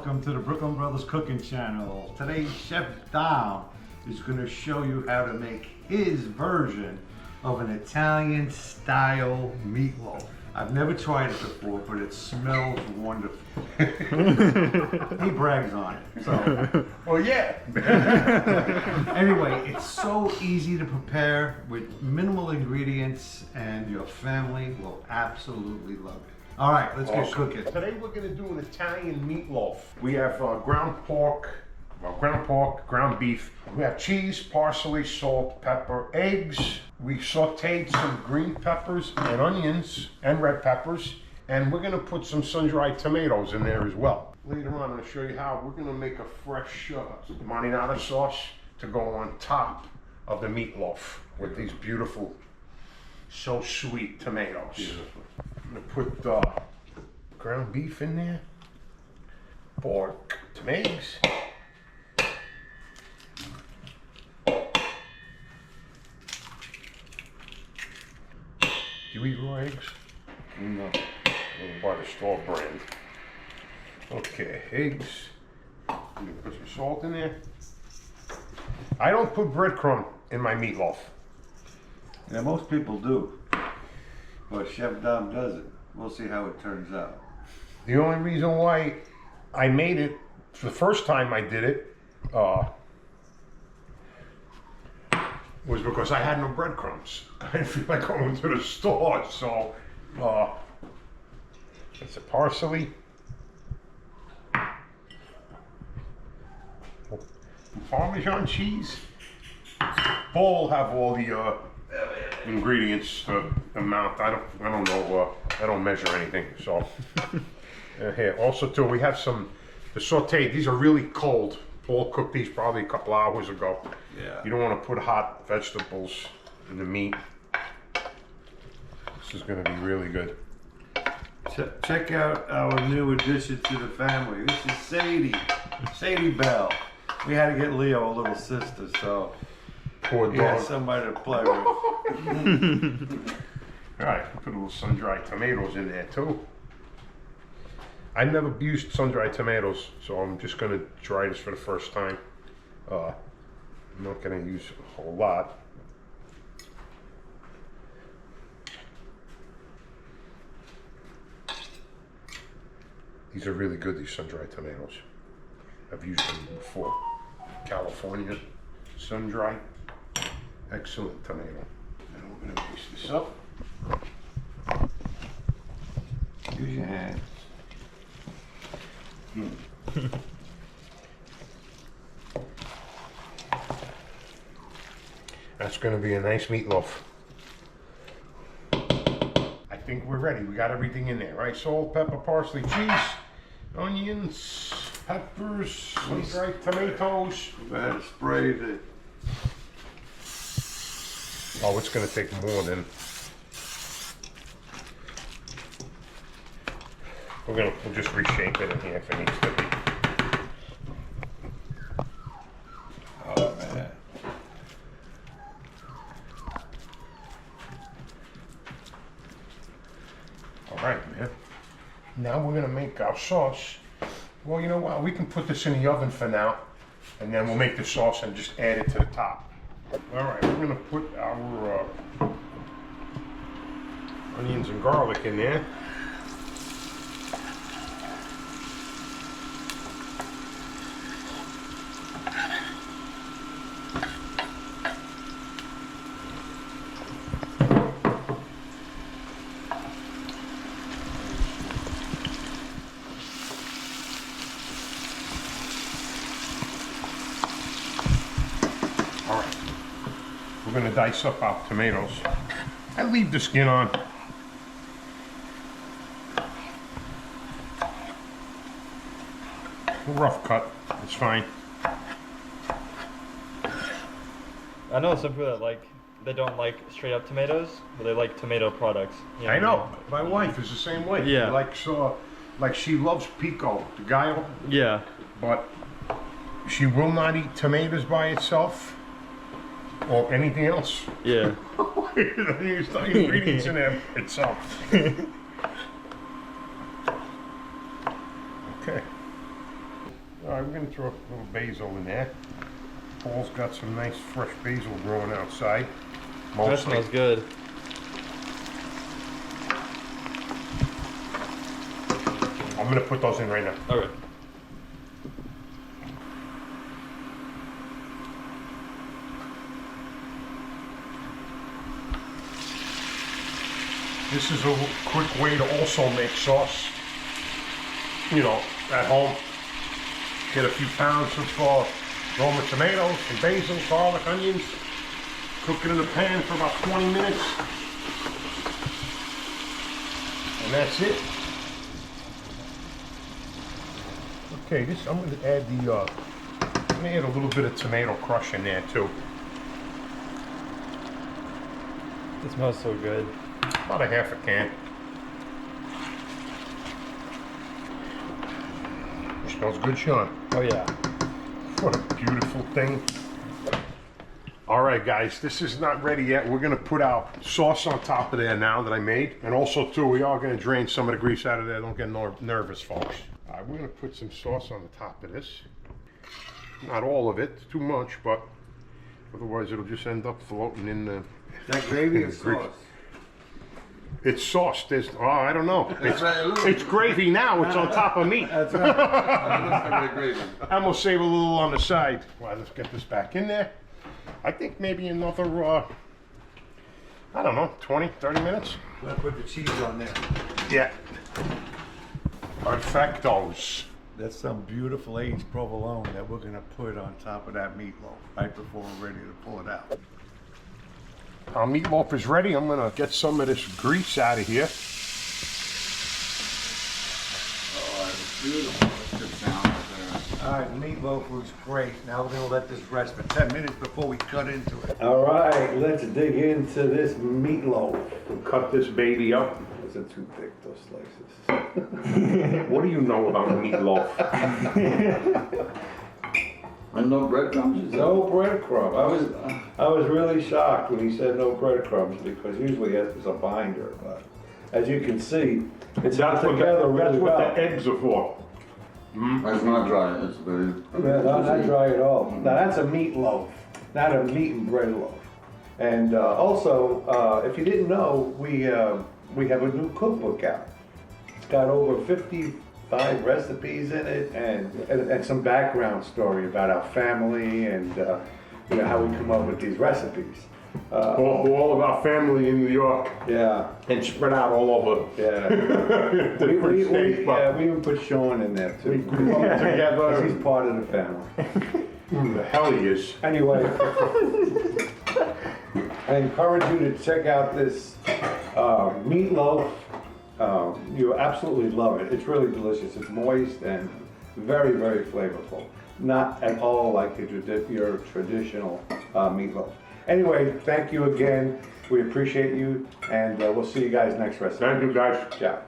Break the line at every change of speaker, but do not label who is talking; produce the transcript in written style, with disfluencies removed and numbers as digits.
welcome to the Brooklyn Brothers Cooking Channel. Today, Chef Dom is going to show you how to make his version of an Italian-style meatloaf. I've never tried it before, but it smells wonderful. He brags on it, so.
Well, yeah.
Anyway, it's so easy to prepare with minimal ingredients, and your family will absolutely love it. All right, let's get cooking.
Today we're going to do an Italian meatloaf. We have ground pork, ground beef. We have cheese, parsley, salt, pepper, eggs. We sauteed some green peppers and onions and red peppers. And we're going to put some sun-dried tomatoes in there as well. Later on, I'm going to show you how we're going to make a fresh marinara sauce to go on top of the meatloaf with these beautiful, so sweet tomatoes. Beautiful. I'm going to put ground beef in there, pork, some eggs. Do you eat raw eggs?
No.
I'm buy the store brand. Okay, eggs. I'm going to put some salt in there. I don't put breadcrumb in my meatloaf.
Yeah, most people do. But Chef Dom does it. We'll see how it turns out.
The only reason why I made it, the first time I did it, was because I had no breadcrumbs. I didn't feel like going to the store, so it's a parsley, Parmesan cheese. Bowl have all the ingredients, amount. I don't know. I don't measure anything. So here also too, we have some the sauteed. These are really cold. Paul cooked these probably a couple hours ago.
Yeah.
You don't want to put hot vegetables in the meat. This is going to be really good.
Check out our new addition to the family. This is Sadie Bell. We had to get Leo a little sister, so
Poor dog.
he has somebody to play with.
All right, put a little sun-dried tomatoes in there too. I've never used sun-dried tomatoes, so I'm just going to try this for the first time. I'm not going to use a whole lot. These are really good, these sun-dried tomatoes. I've used them before. California sun-dried. Excellent tomato. And we're going to mix this up.
Use your hands.
That's going to be a nice meatloaf. I think we're ready. We got everything in there, right? Salt, pepper, parsley, cheese, onions, peppers, sun-dried tomatoes.
Go ahead and spray the.
Oh, it's going to take more than. We'll just reshape it in here if it needs to be.
Oh man.
All right, man. Now we're gonna make our sauce. Well, you know what? We can put this in the oven for now, and then we'll make the sauce and just add it to the top. All right, we're gonna put our onions and garlic in there. We're going to dice up our tomatoes. I leave the skin on. A rough cut, it's fine.
I know some people that they don't like straight up tomatoes, but they like tomato products. You know
I know.
what I mean?
My wife is the same way.
Yeah.
Like she loves pico, the guile,
Yeah.
but she will not eat tomatoes by itself or anything else.
Yeah.
There's no ingredients in there itself. Okay. All right, we're gonna throw a little basil in there. Paul's got some nice fresh basil growing outside.
That smells good.
I'm gonna put those in right now.
Okay.
This is a quick way to also make sauce. You know, at home. Get a few pounds of Roma tomatoes, some basil, garlic, onions. Cook it in the pan for about 20 minutes. And that's it. Okay, I'm gonna add I'm gonna add a little bit of tomato crush in there too.
It smells so good.
About a half a can. Smells good, Sean.
Oh yeah.
What a beautiful thing. All right, guys, this is not ready yet. We're gonna put our sauce on top of there now that I made. And also too, we are gonna drain some of the grease out of there. Don't get nervous, folks. All right, we're gonna put some sauce on the top of this. Not all of it, too much, but otherwise it'll just end up floating in the...
Is that gravy or sauce?
It's sauce. I don't know. It's gravy now. It's on top of meat.
That's right.
I'm gonna save a little on the side. Well, let's get this back in there. I think maybe another, I don't know, 20, 30 minutes.
I'm gonna put the cheese on there.
Yeah. Perfectos.
That's some beautiful aged provolone that we're gonna put on top of that meatloaf right before we're ready to pull it out.
Our meatloaf is ready. I'm gonna get some of this grease out of here.
Oh, that's beautiful. Good sound right there. All right, the meatloaf looks great. Now we're gonna let this rest for 10 minutes before we cut into it. All right, let's dig into this meatloaf.
We'll cut this baby up.
Those are too thick, those slices.
What do you know about meatloaf?
And no breadcrumbs?
No breadcrumb. I was really shocked when he said no breadcrumbs because usually it's a binder, but as you can see, it's
That's what
together really well.
the eggs are for.
It's not dry, it's very...
Yeah, no, not dry at all. Now that's a meatloaf, not a meat and bread loaf. And also, if you didn't know, we have a new cookbook out. It's got over 55 recipes in it and some background story about our family and you know, how we come up with these recipes.
All of our family in New York.
Yeah.
And spread out all over.
Yeah.
Different states.
We even put Sean in there too.
We grew up together.
He's part of the family.
The hell he is.
Anyway, I encourage you to check out this meatloaf. You'll absolutely love it. It's really delicious. It's moist and very, very flavorful. Not at all like your traditional meatloaf. Anyway, thank you again. We appreciate you, and we'll see you guys next recipe.
Thank you, guys.
Ciao.